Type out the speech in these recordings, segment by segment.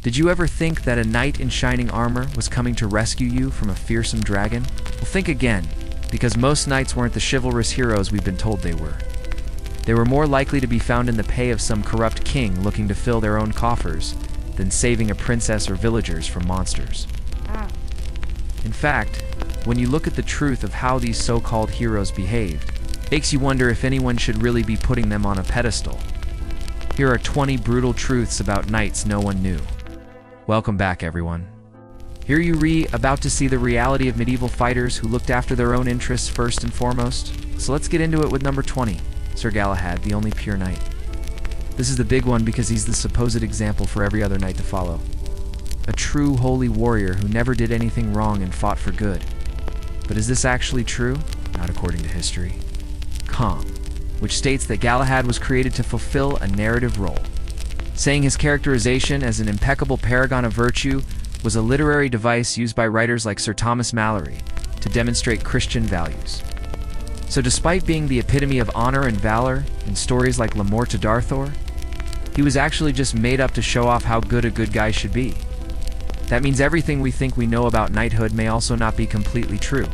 Did you ever think that a knight in shining armor was coming to rescue you from a fearsome dragon? Well, think again, because most knights weren't the chivalrous heroes we've been told they were. They were more likely to be found in the pay of some corrupt king looking to fill their own coffers than saving a princess or villagers from monsters. In fact, when you look at the truth of how these so-called heroes behaved, it makes you wonder if anyone should really be putting them on a pedestal. Here are 20 brutal truths about knights no one knew. Welcome back, everyone. Here you about to see the reality of medieval fighters who looked after their own interests first and foremost. So let's get into it with number 20, Sir Galahad, the only pure knight. This is the big one because he's the supposed example for every other knight to follow. A true holy warrior who never did anything wrong and fought for good. But is this actually true? Not according to history. Which states that Galahad was created to fulfill a narrative role. Saying his characterization as an impeccable paragon of virtue was a literary device used by writers like Sir Thomas Malory to demonstrate Christian values. So despite being the epitome of honor and valor in stories like La Morte d'Arthur, he was actually just made up to show off how good a good guy should be. That means everything we think we know about knighthood may also not be completely true.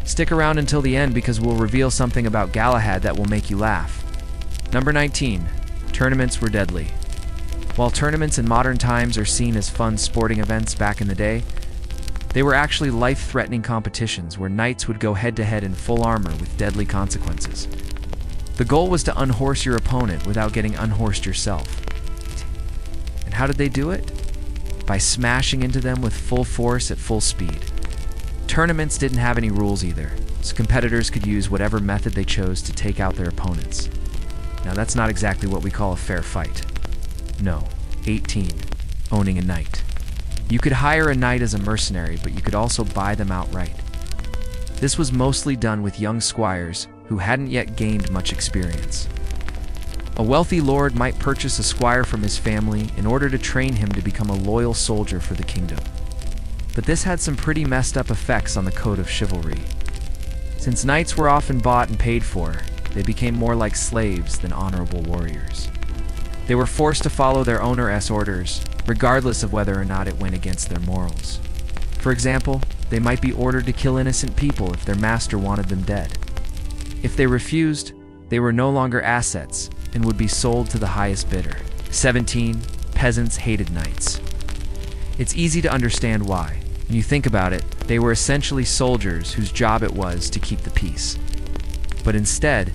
Stick around until the end because we'll reveal something about Galahad that will make you laugh. Number 19. Tournaments were deadly. While tournaments in modern times are seen as fun sporting events back in the day, they were actually life-threatening competitions where knights would go head-to-head in full armor with deadly consequences. The goal was to unhorse your opponent without getting unhorsed yourself. And how did they do it? By smashing into them with full force at full speed. Tournaments didn't have any rules either, so competitors could use whatever method they chose to take out their opponents. Now that's not exactly what we call a fair fight. No. 18. Owning a knight. You could hire a knight as a mercenary, but you could also buy them outright. This was mostly done with young squires who hadn't yet gained much experience. A wealthy lord might purchase a squire from his family in order to train him to become a loyal soldier for the kingdom. But this had some pretty messed up effects on the code of chivalry. Since knights were often bought and paid for, they became more like slaves than honorable warriors. They were forced to follow their owner's orders, regardless of whether or not it went against their morals. For example, they might be ordered to kill innocent people if their master wanted them dead. If they refused, they were no longer assets and would be sold to the highest bidder. 17. Peasants hated knights. It's easy to understand why. When you think about it, they were essentially soldiers whose job it was to keep the peace. But instead,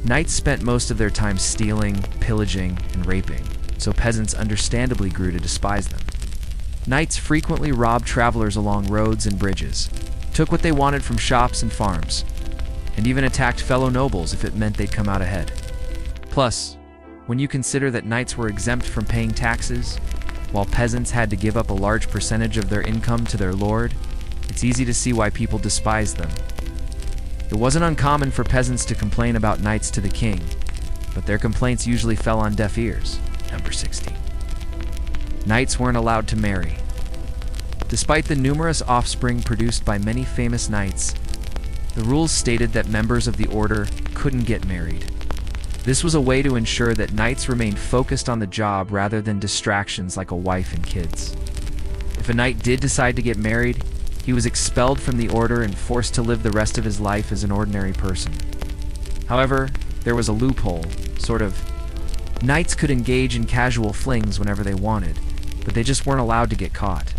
knights spent most of their time stealing, pillaging, and raping, so peasants understandably grew to despise them. Knights frequently robbed travelers along roads and bridges, took what they wanted from shops and farms, and even attacked fellow nobles if it meant they'd come out ahead. Plus, when you consider that knights were exempt from paying taxes, while peasants had to give up a large percentage of their income to their lord, it's easy to see why people despised them. It wasn't uncommon for peasants to complain about knights to the king, but their complaints usually fell on deaf ears. Number 16. Knights weren't allowed to marry. Despite the numerous offspring produced by many famous knights, the rules stated that members of the order couldn't get married. This was a way to ensure that knights remained focused on the job rather than distractions like a wife and kids. If a knight did decide to get married, he was expelled from the order and forced to live the rest of his life as an ordinary person. However, there was a loophole, sort of. Knights could engage in casual flings whenever they wanted, but they just weren't allowed to get caught.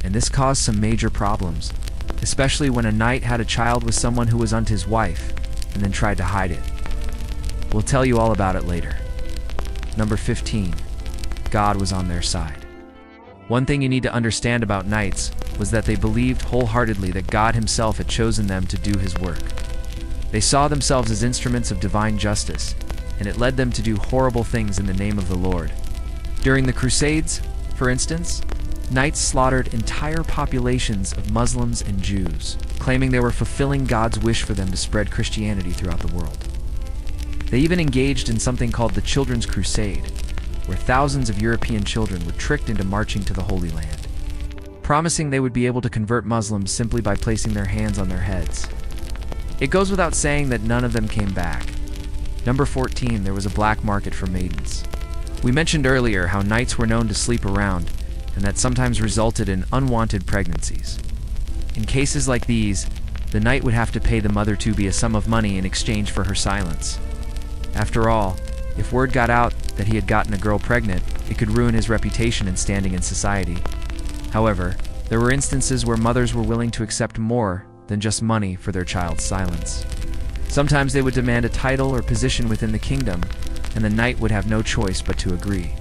And this caused some major problems, especially when a knight had a child with someone who was unto his wife, and then tried to hide it. We'll tell you all about it later. Number 15. God was on their side. One thing you need to understand about knights was that they believed wholeheartedly that God himself had chosen them to do his work. They saw themselves as instruments of divine justice, and it led them to do horrible things in the name of the Lord. During the Crusades, for instance, knights slaughtered entire populations of Muslims and Jews, claiming they were fulfilling God's wish for them to spread Christianity throughout the world. They even engaged in something called the Children's Crusade, where thousands of European children were tricked into marching to the Holy Land, promising they would be able to convert Muslims simply by placing their hands on their heads. It goes without saying that none of them came back. Number 14, there was a black market for maidens. We mentioned earlier how knights were known to sleep around, and that sometimes resulted in unwanted pregnancies. In cases like these, the knight would have to pay the mother-to-be a sum of money in exchange for her silence. After all, if word got out that he had gotten a girl pregnant, it could ruin his reputation and standing in society. However, there were instances where mothers were willing to accept more than just money for their child's silence. Sometimes they would demand a title or position within the kingdom, and the knight would have no choice but to agree.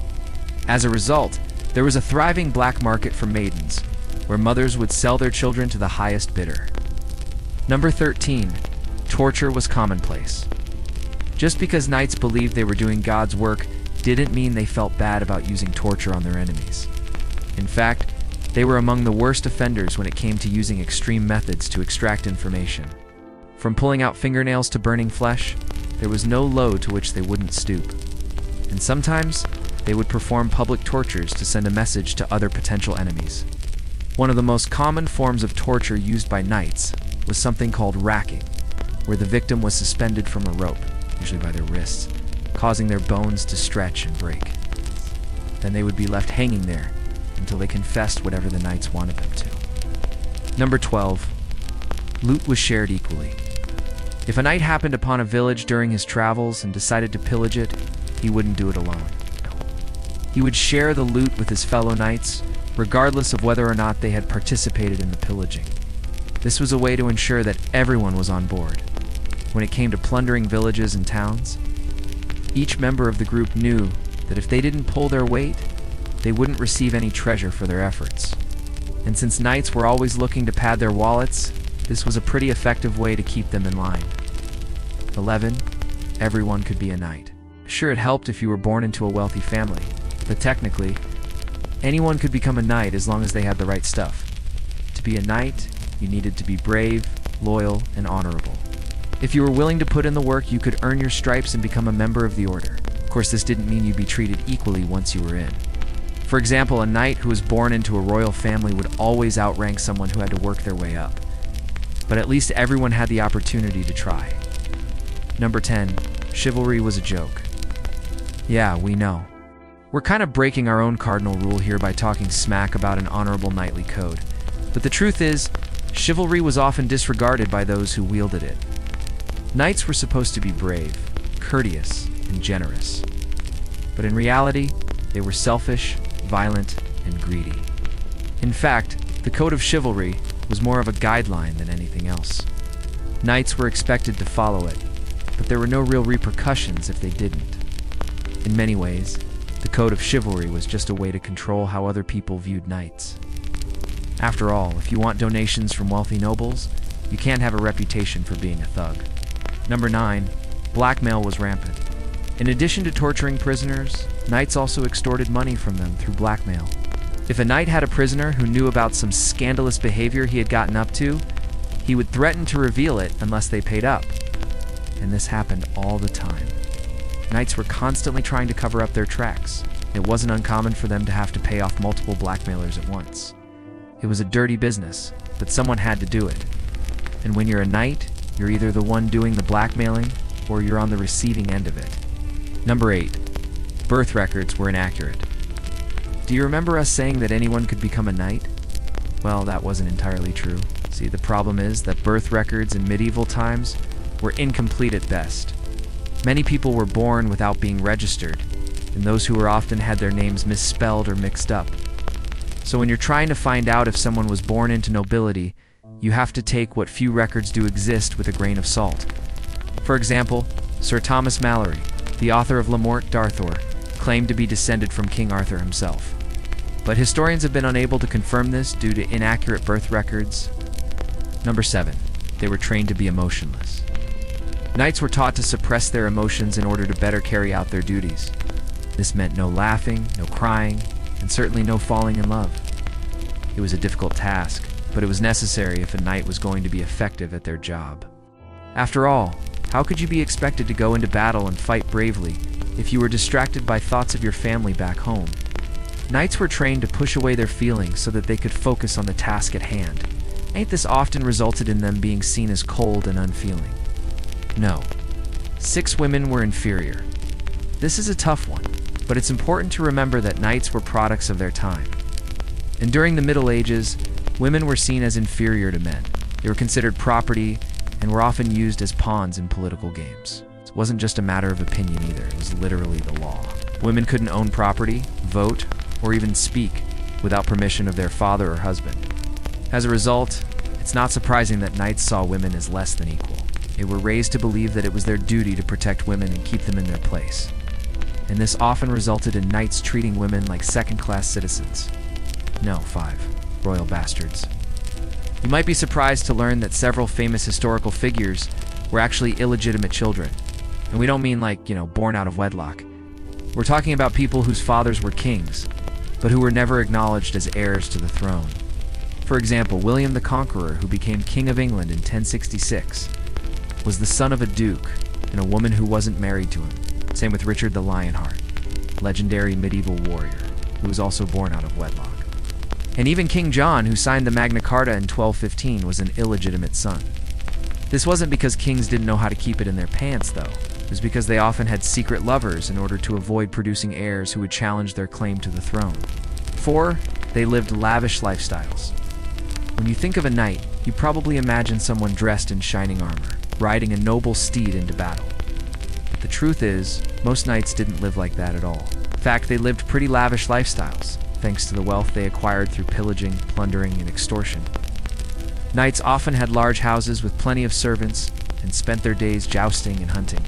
As a result, there was a thriving black market for maidens, where mothers would sell their children to the highest bidder. Number 13. Torture was commonplace. Just because knights believed they were doing God's work didn't mean they felt bad about using torture on their enemies. In fact, they were among the worst offenders when it came to using extreme methods to extract information. From pulling out fingernails to burning flesh, there was no low to which they wouldn't stoop. And sometimes, they would perform public tortures to send a message to other potential enemies. One of the most common forms of torture used by knights was something called racking, where the victim was suspended from a rope, usually by their wrists, causing their bones to stretch and break. Then they would be left hanging there until they confessed whatever the knights wanted them to. Number 12. Loot was shared equally. If a knight happened upon a village during his travels and decided to pillage it, he wouldn't do it alone. He would share the loot with his fellow knights, regardless of whether or not they had participated in the pillaging. This was a way to ensure that everyone was on board. When it came to plundering villages and towns, each member of the group knew that if they didn't pull their weight, they wouldn't receive any treasure for their efforts. And since knights were always looking to pad their wallets, this was a pretty effective way to keep them in line. 11. Everyone could be a knight. Sure, it helped if you were born into a wealthy family, but technically, anyone could become a knight as long as they had the right stuff. To be a knight, you needed to be brave, loyal, and honorable. If you were willing to put in the work, you could earn your stripes and become a member of the order. Of course, this didn't mean you'd be treated equally once you were in. For example, a knight who was born into a royal family would always outrank someone who had to work their way up. But at least everyone had the opportunity to try. Number 10. Chivalry was a joke. Yeah, we know. We're kind of breaking our own cardinal rule here by talking smack about an honorable knightly code. But the truth is, chivalry was often disregarded by those who wielded it. Knights were supposed to be brave, courteous, and generous. But in reality, they were selfish, violent, and greedy. In fact, the code of chivalry was more of a guideline than anything else. Knights were expected to follow it, but there were no real repercussions if they didn't. In many ways, the code of chivalry was just a way to control how other people viewed knights. After all, if you want donations from wealthy nobles, you can't have a reputation for being a thug. Number 9. Blackmail was rampant. In addition to torturing prisoners, knights also extorted money from them through blackmail. If a knight had a prisoner who knew about some scandalous behavior he had gotten up to, he would threaten to reveal it unless they paid up. And this happened all the time. Knights were constantly trying to cover up their tracks. It wasn't uncommon for them to have to pay off multiple blackmailers at once. It was a dirty business, but someone had to do it. And when you're a knight, you're either the one doing the blackmailing, or you're on the receiving end of it. Number 8. Birth records were inaccurate. Do you remember us saying that anyone could become a knight? Well, that wasn't entirely true. See, the problem is that birth records in medieval times were incomplete at best. Many people were born without being registered, and those who were often had their names misspelled or mixed up. So when you're trying to find out if someone was born into nobility, you have to take what few records do exist with a grain of salt. For example, Sir Thomas Malory, the author of Le Morte d'Arthur, claimed to be descended from King Arthur himself. But historians have been unable to confirm this due to inaccurate birth records. Number 7. They were trained to be emotionless. Knights were taught to suppress their emotions in order to better carry out their duties. This meant no laughing, no crying, and certainly no falling in love. It was a difficult task, but it was necessary if a knight was going to be effective at their job. After all, how could you be expected to go into battle and fight bravely if you were distracted by thoughts of your family back home? Knights were trained to push away their feelings so that they could focus on the task at hand. Ain't this often resulted in them being seen as cold and unfeeling? No. 6 women were inferior. This is a tough one, but it's important to remember that knights were products of their time. And during the Middle Ages, women were seen as inferior to men. They were considered property and were often used as pawns in political games. It wasn't just a matter of opinion either, it was literally the law. Women couldn't own property, vote, or even speak without permission of their father or husband. As a result, it's not surprising that knights saw women as less than equal. They were raised to believe that it was their duty to protect women and keep them in their place. And this often resulted in knights treating women like second-class citizens. No, 5. Royal bastards. You might be surprised to learn that several famous historical figures were actually illegitimate children. And we don't mean like, born out of wedlock. We're talking about people whose fathers were kings, but who were never acknowledged as heirs to the throne. For example, William the Conqueror, who became King of England in 1066, was the son of a duke and a woman who wasn't married to him. Same with Richard the Lionheart, legendary medieval warrior, who was also born out of wedlock. And even King John, who signed the Magna Carta in 1215, was an illegitimate son. This wasn't because kings didn't know how to keep it in their pants, though. It was because they often had secret lovers in order to avoid producing heirs who would challenge their claim to the throne. 4. They lived lavish lifestyles. When you think of a knight, you probably imagine someone dressed in shining armor, riding a noble steed into battle. But the truth is, most knights didn't live like that at all. In fact, they lived pretty lavish lifestyles, thanks to the wealth they acquired through pillaging, plundering, and extortion. Knights often had large houses with plenty of servants and spent their days jousting and hunting.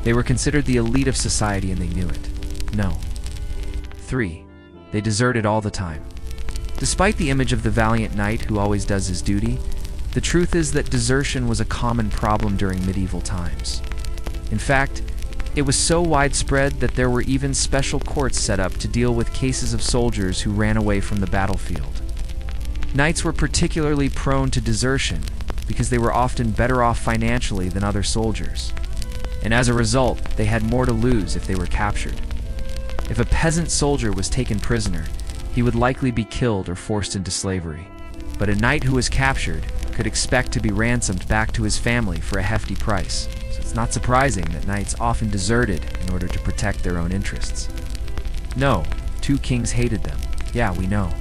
They were considered the elite of society and they knew it. No. 3. They deserted all the time. Despite the image of the valiant knight who always does his duty, the truth is that desertion was a common problem during medieval times. In fact, it was so widespread that there were even special courts set up to deal with cases of soldiers who ran away from the battlefield. Knights were particularly prone to desertion because they were often better off financially than other soldiers. And as a result, they had more to lose if they were captured. If a peasant soldier was taken prisoner, he would likely be killed or forced into slavery. But a knight who was captured could expect to be ransomed back to his family for a hefty price. So it's not surprising that knights often deserted in order to protect their own interests. No, 2 kings hated them. Yeah, we know.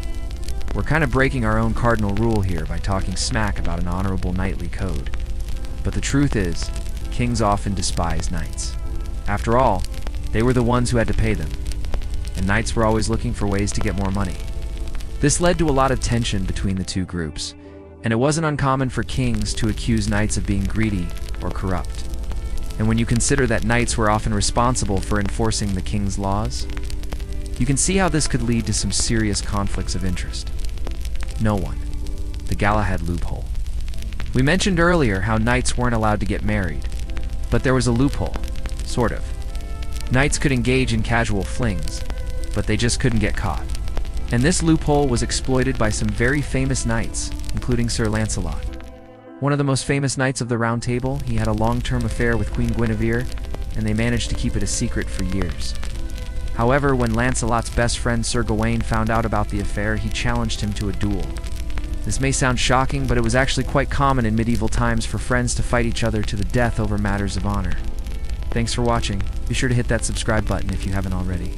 We're kind of breaking our own cardinal rule here by talking smack about an honorable knightly code. But the truth is, kings often despised knights. After all, they were the ones who had to pay them, and knights were always looking for ways to get more money. This led to a lot of tension between the 2 groups, and it wasn't uncommon for kings to accuse knights of being greedy or corrupt. And when you consider that knights were often responsible for enforcing the king's laws, you can see how this could lead to some serious conflicts of interest. No one. The Galahad loophole. We mentioned earlier how knights weren't allowed to get married, but there was a loophole, sort of. Knights could engage in casual flings, but they just couldn't get caught. And this loophole was exploited by some very famous knights, including Sir Lancelot. One of the most famous knights of the Round Table, he had a long-term affair with Queen Guinevere, and they managed to keep it a secret for years. However, when Lancelot's best friend Sir Gawain found out about the affair, he challenged him to a duel. This may sound shocking, but it was actually quite common in medieval times for friends to fight each other to the death over matters of honor. Thanks for watching. Be sure to hit that subscribe button if you haven't already.